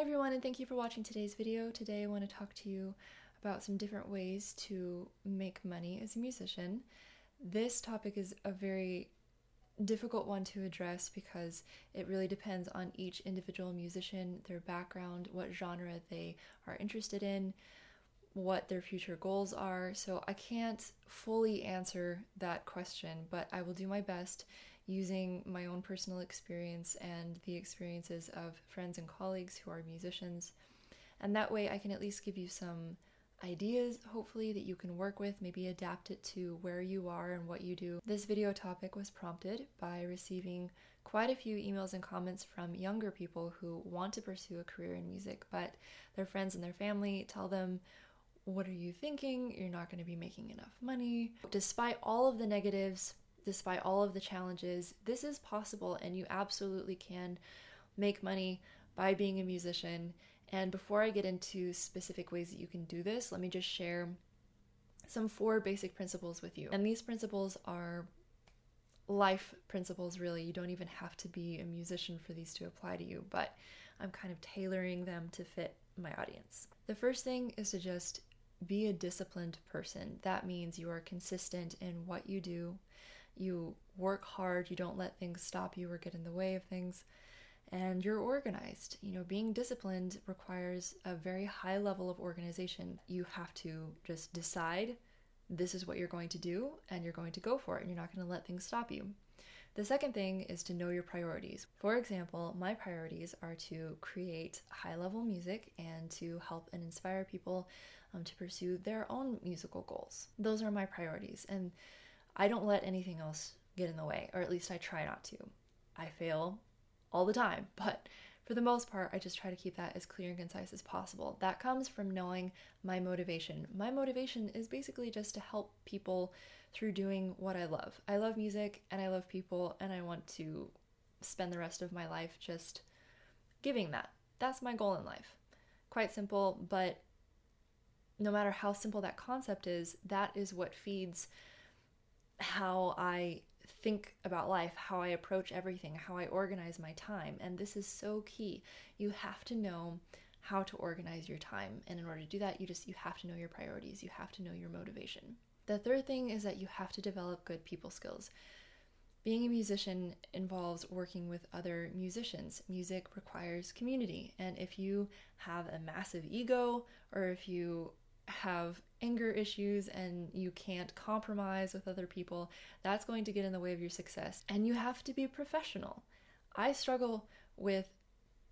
everyone, and thank you for watching today's video. Today I want to talk to you about some different ways to make money as a musician. This topic is a very difficult one to address because it really depends on each individual musician, their background, what genre they are interested in, what their future goals are. So I can't fully answer that question, but I will do my best using my own personal experience and the experiences of friends and colleagues who are musicians. And that way I can at least give you some ideas, hopefully, that you can work with, maybe adapt it to where you are and what you do. This video topic was prompted by receiving quite a few emails and comments from younger people who want to pursue a career in music, but their friends and their family tell them, "What are you thinking? You're not going to be making enough money." Despite all of the negatives, despite all of the challenges, this is possible and you absolutely can make money by being a musician. And before I get into specific ways that you can do this, let me just share some 4 basic principles with you. And these principles are life principles, really. You don't even have to be a musician for these to apply to you, but I'm kind of tailoring them to fit my audience. The first thing is to just be a disciplined person. That means you are consistent in what you do. You work hard, you don't let things stop you or get in the way of things, and you're organized. Being disciplined requires a very high level of organization. You have to just decide this is what you're going to do, and you're going to go for it, and you're not going to let things stop you. The second thing is to know your priorities. For example, my priorities are to create high-level music and to help and inspire people to pursue their own musical goals. Those are my priorities, and I don't let anything else get in the way, or at least I try not to. I fail all the time, but for the most part, I just try to keep that as clear and concise as possible. That comes from knowing my motivation. My motivation is basically just to help people through doing what I love. I love music and I love people, and I want to spend the rest of my life just giving that. That's my goal in life. Quite simple, but no matter how simple that concept is, that is what feeds how I think about life, how I approach everything, how I organize my time. And this is so key. You have to know how to organize your time. And in order to do that, you have to know your priorities. You have to know your motivation. The third thing is that you have to develop good people skills. Being a musician involves working with other musicians. Music requires community. And if you have a massive ego, or if you have anger issues and you can't compromise with other people, that's going to get in the way of your success. And you have to be professional. I struggle with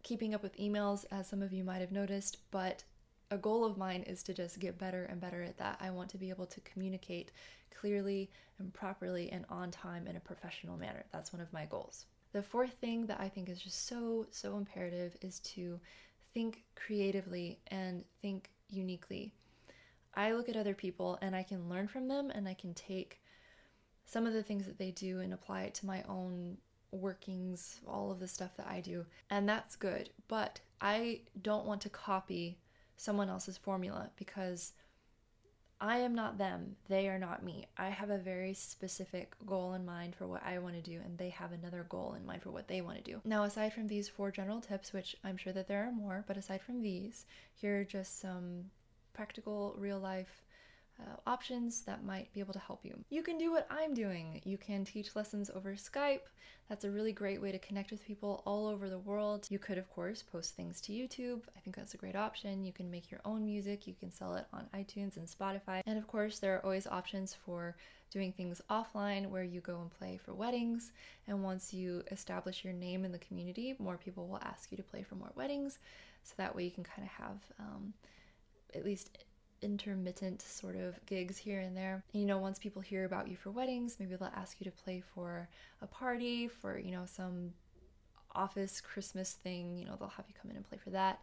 keeping up with emails, as some of you might have noticed, but a goal of mine is to just get better and better at that. I want to be able to communicate clearly and properly and on time in a professional manner. That's one of my goals. The fourth thing that I think is just so imperative is to think creatively and think uniquely. I look at other people and I can learn from them, and I can take some of the things that they do and apply it to my own workings, all of the stuff that I do, and that's good. But I don't want to copy someone else's formula because I am not them, they are not me. I have a very specific goal in mind for what I want to do, and they have another goal in mind for what they want to do. Now, aside from these 4 general tips, which I'm sure that there are more, but aside from these, here are just some practical, real-life options that might be able to help you. You can do what I'm doing. You can teach lessons over Skype. That's a really great way to connect with people all over the world. You could, of course, post things to YouTube. I think that's a great option. You can make your own music. You can sell it on iTunes and Spotify. And of course, there are always options for doing things offline, where you go and play for weddings. And once you establish your name in the community, more people will ask you to play for more weddings. So that way you can kind of have at least intermittent sort of gigs here and there. Once people hear about you for weddings, maybe they'll ask you to play for a party, for, some office Christmas thing, they'll have you come in and play for that.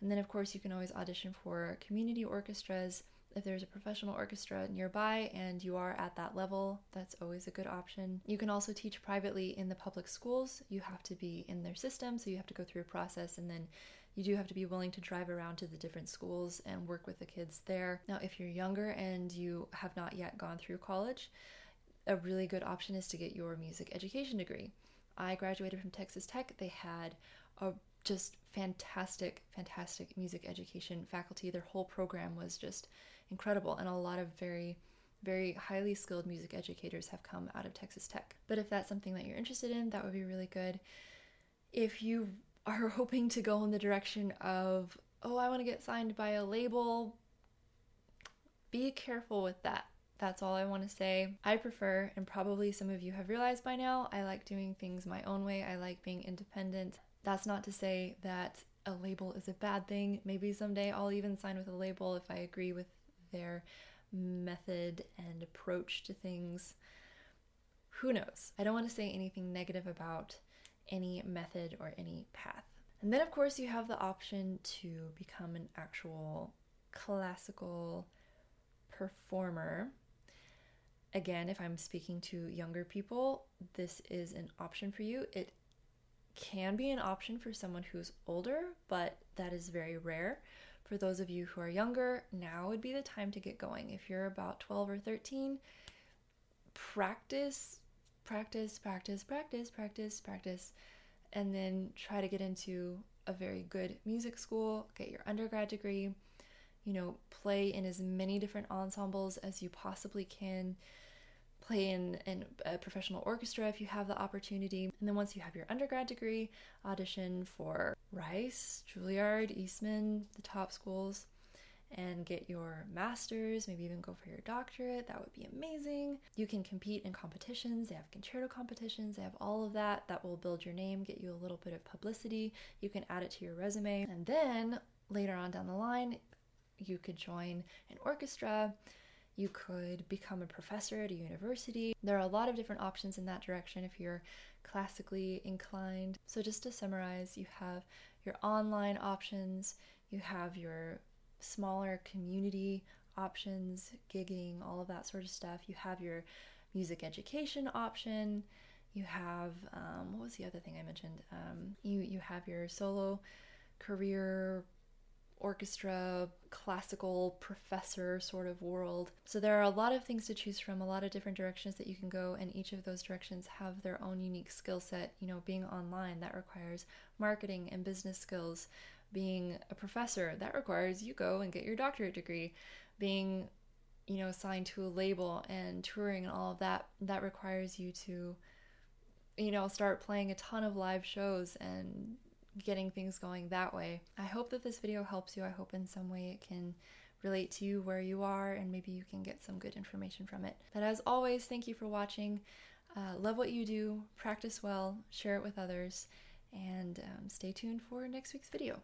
And then of course you can always audition for community orchestras. If there's a professional orchestra nearby and you are at that level, that's always a good option. You can also teach privately in the public schools. You have to be in their system, so you have to go through a process, and then you do have to be willing to drive around to the different schools and work with the kids there. Now, if you're younger and you have not yet gone through college, a really good option is to get your music education degree. I graduated from Texas Tech. They had a just fantastic, fantastic music education faculty. Their whole program was just incredible, and a lot of very, very highly skilled music educators have come out of Texas Tech. But if that's something that you're interested in, that would be really good. If you are hoping to go in the direction of, oh, I want to get signed by a label, be careful with that. That's all I want to say. I prefer, and probably some of you have realized by now, I like doing things my own way. I like being independent. That's not to say that a label is a bad thing. Maybe someday I'll even sign with a label if I agree with their method and approach to things. Who knows? I don't want to say anything negative about any method or any path. And then, of course, you have the option to become an actual classical performer. Again, if I'm speaking to younger people, this is an option for you. It can be an option for someone who's older, but that is very rare. For those of you who are younger, now would be the time to get going. If you're about 12 or 13, practice, and then try to get into a very good music school, get your undergrad degree, play in as many different ensembles as you possibly can, play in a professional orchestra if you have the opportunity. And then once you have your undergrad degree, audition for Rice, Juilliard, Eastman, the top schools, and get your master's, maybe even go for your doctorate. That would be amazing. You can compete in competitions. They have concerto competitions. They have all of that. That will build your name, get you a little bit of publicity. You can add it to your resume. And then later on down the line, you could join an orchestra. You could become a professor at a university. There are a lot of different options in that direction if you're classically inclined. So just to summarize, you have your online options, you have your smaller community options, gigging, all of that sort of stuff. You have your music education option. You have, what was the other thing I mentioned? You have your solo career, orchestra, classical professor sort of world. So there are a lot of things to choose from, a lot of different directions that you can go, and each of those directions have their own unique skill set. Being online, that requires marketing and business skills. Being a professor, that requires you go and get your doctorate degree. Being, signed to a label and touring and all of that, that requires you to, start playing a ton of live shows and getting things going that way. I hope that this video helps you. I hope in some way it can relate to you where you are, and maybe you can get some good information from it. But as always, thank you for watching. Love what you do, practice well, share it with others, and stay tuned for next week's video.